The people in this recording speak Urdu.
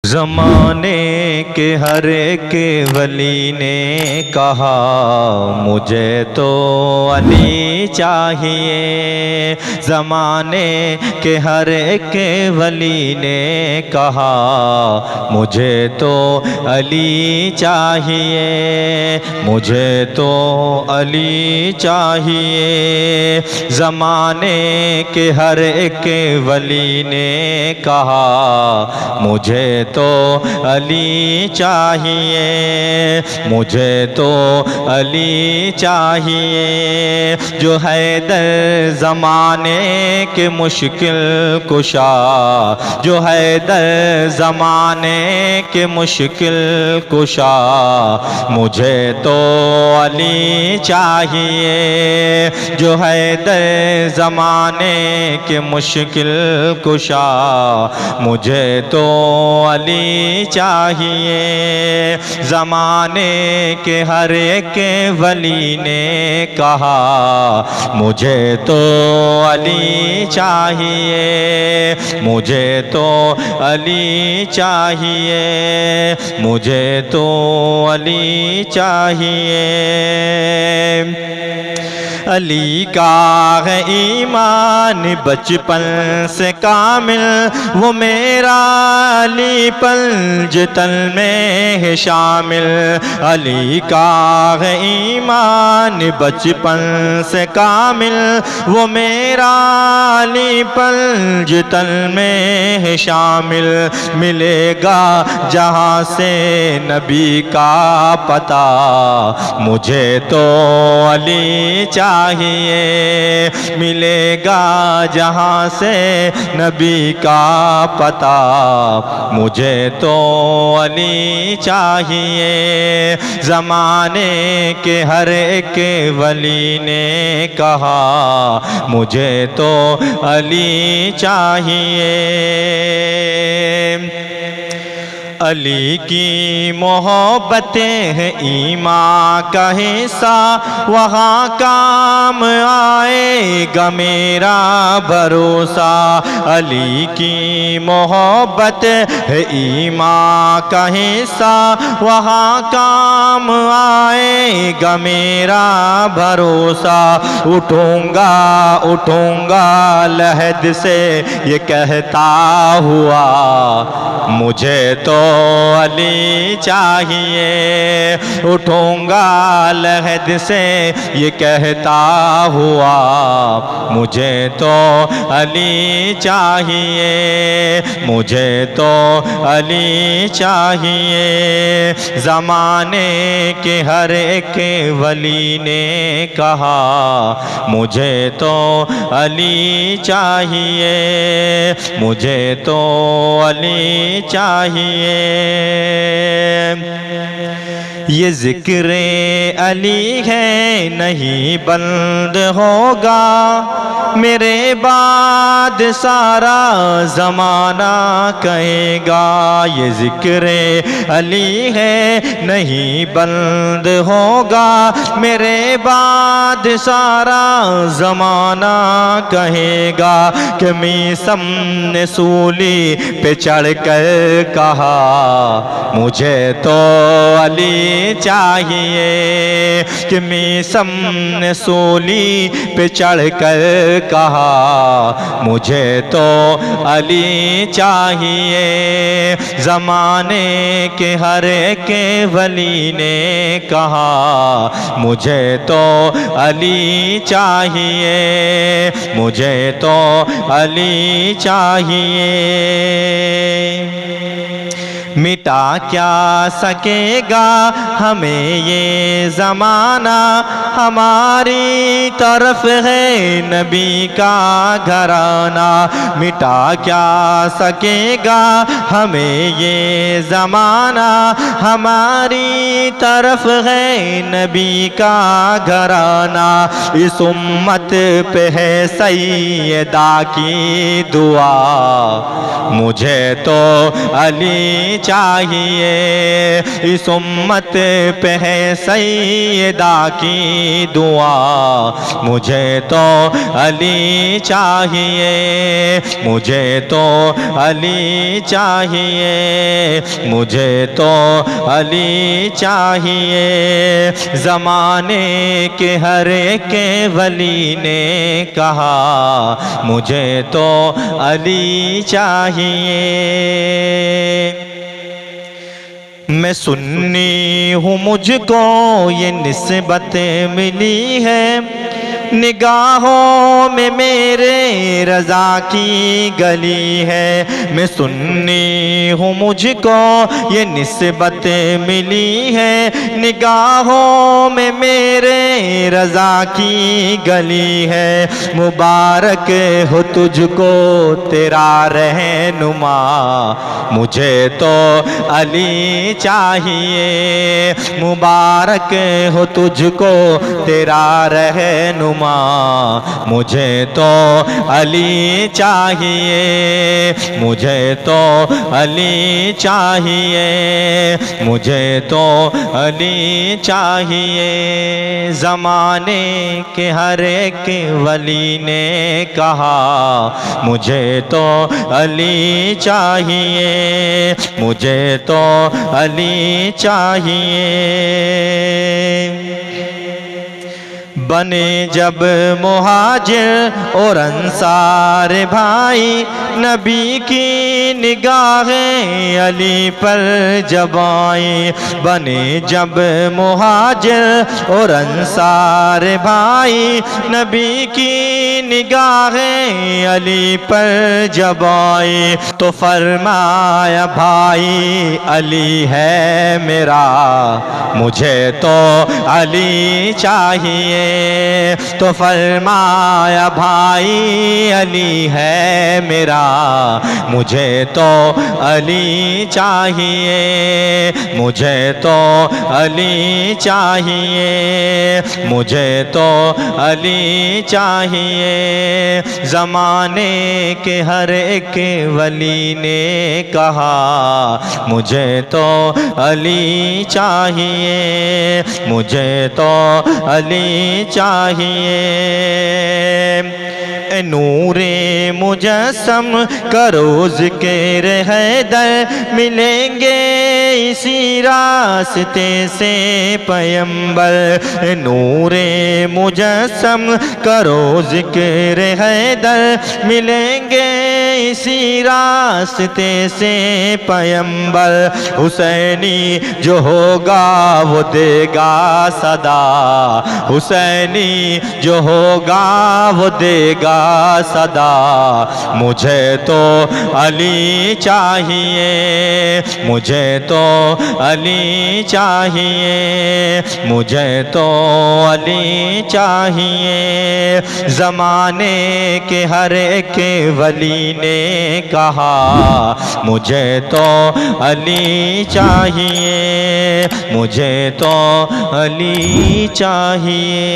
زمانے کے ہر ایک ولی نے کہا مجھے تو علی چاہیے۔ زمانے کے ہر ایک ولی نے کہا مجھے تو علی چاہیے، مجھے تو علی چاہیے۔ زمانے کے ہر ایک ولی نے کہا مجھے تو علی چاہیے، مجھے تو علی چاہیے۔ جو حیدر زمانے کے مشکل کشا، جو حیدر زمانے کے مشکل کشا، مجھے تو علی چاہیے۔ جو حیدر زمانے کے مشکل کشا، مجھے تو علی چاہیے۔ زمانے کے ہر ایک ولی نے کہا مجھے تو علی چاہیے، مجھے تو علی چاہیے، مجھے تو علی چاہیے۔ علی کا ہے ایمان بچپن سے کامل، وہ میرا علی پنجتن میں ہے شامل۔ علی کا ہے ایمان بچپن سے کامل، وہ میرا علی پنجتن میں ہے شامل۔ ملے گا جہاں سے نبی کا پتہ، مجھے تو علی چاہیے۔ ملے گا جہاں سے نبی کا پتہ، مجھے تو علی چاہیے۔ زمانے کے ہر ایک ولی نے کہا مجھے تو علی چاہیے۔ علی کی محبتیں ہیں ایمان کا حصہ، وہاں کام آئے گا میرا بھروسہ۔ علی کی محبت ہے ایمان کا حصہ، وہاں کام آئے گا میرا بھروسہ۔ اٹھوں گا لحد سے یہ کہتا ہوا مجھے تو علی چاہیے۔ اٹھوں گا لحد سے یہ کہتا ہوا مجھے تو علی چاہیے، مجھے تو علی چاہیے۔ زمانے کے ہر ایک ولی نے کہا مجھے تو علی چاہیے، مجھے تو علی چاہیے۔ یہ ذکر علی ہے نہیں بند ہوگا، میرے بعد سارا زمانہ کہے گا۔ یہ ذکر علی ہے نہیں بند ہوگا، میرے بعد سارا زمانہ کہے گا۔ کہ میثم نے سولی پہ چڑھ کر کہا مجھے تو علی چاہیے۔ کہ میثم نے سولی پہ چڑھ کر کہا مجھے تو علی چاہیے۔ زمانے کے ہر ایک ولی نے کہا مجھے تو علی چاہیے، مجھے تو علی چاہیے۔ مٹا کیا سکے گا ہمیں یہ زمانہ، ہماری طرف ہے نبی کا گھرانہ۔ مٹا کیا سکے گا ہمیں یہ زمانہ، ہماری طرف ہے نبی کا گھرانہ۔ اس امت پہ ہے سیدہ کی دعا، مجھے تو علی چاہیے، اس امت پہ ہے سیدہ کی دعا، مجھے تو علی چاہیے، مجھے تو علی چاہیے، مجھے تو علی چاہیے۔ زمانے کے ہر ایک ولی نے کہا مجھے تو علی چاہیے۔ میں سنی ہوں، مجھ کو یہ نسبت ملی ہے، نگاہوں میں میرے رضا کی گلی ہے۔ میں سنی ہوں، مجھ کو یہ نسبت ملی ہے، نگاہوں میں میرے رضا کی گلی ہے۔ مبارک ہو تجھ کو تیرا رہنما، مجھے تو علی چاہیے، مبارک ہو تجھ کو تیرا رہنما، مجھے تو علی چاہیے، مجھے تو علی چاہیے، مجھے تو علی چاہیے۔ زمانے کے ہر ایک ولی نے کہا مجھے تو علی چاہیے، مجھے تو علی چاہیے۔ بنے جب مہاجر اور انصار بھائی، نبی کی نگاہیں علی پر جب آئیں، بنے جب مہاجر اور انصار بھائی، نبی کی نگاہیں علی پر جب آئیں، تو فرمایا بھائی علی ہے میرا، مجھے تو علی چاہیے، تو فرمایا بھائی علی ہے میرا، مجھے تو علی چاہیے، مجھے تو علی چاہیے، مجھے تو علی چاہیے۔ زمانے کے ہر ایک ولی نے کہا مجھے تو علی چاہیے، مجھے تو علی چاہیے۔ اے نور مجسم کرو ذکر حیدر، ملیں گے اسی راستے سے پیمبر۔ اے نور مجسم کرو ذکر حیدر، ملیں گے اسی راستے سے پیمبر۔ حسینی جو ہوگا وہ دے گا صدا، حسینی جو ہوگا وہ دے گا صدا، مجھے تو علی چاہیے، مجھے تو علی چاہیے، مجھے تو علی چاہیے۔ زمانے کے ہر ایک ولی نے کہا مجھے تو علی چاہیے، مجھے تو علی چاہیے۔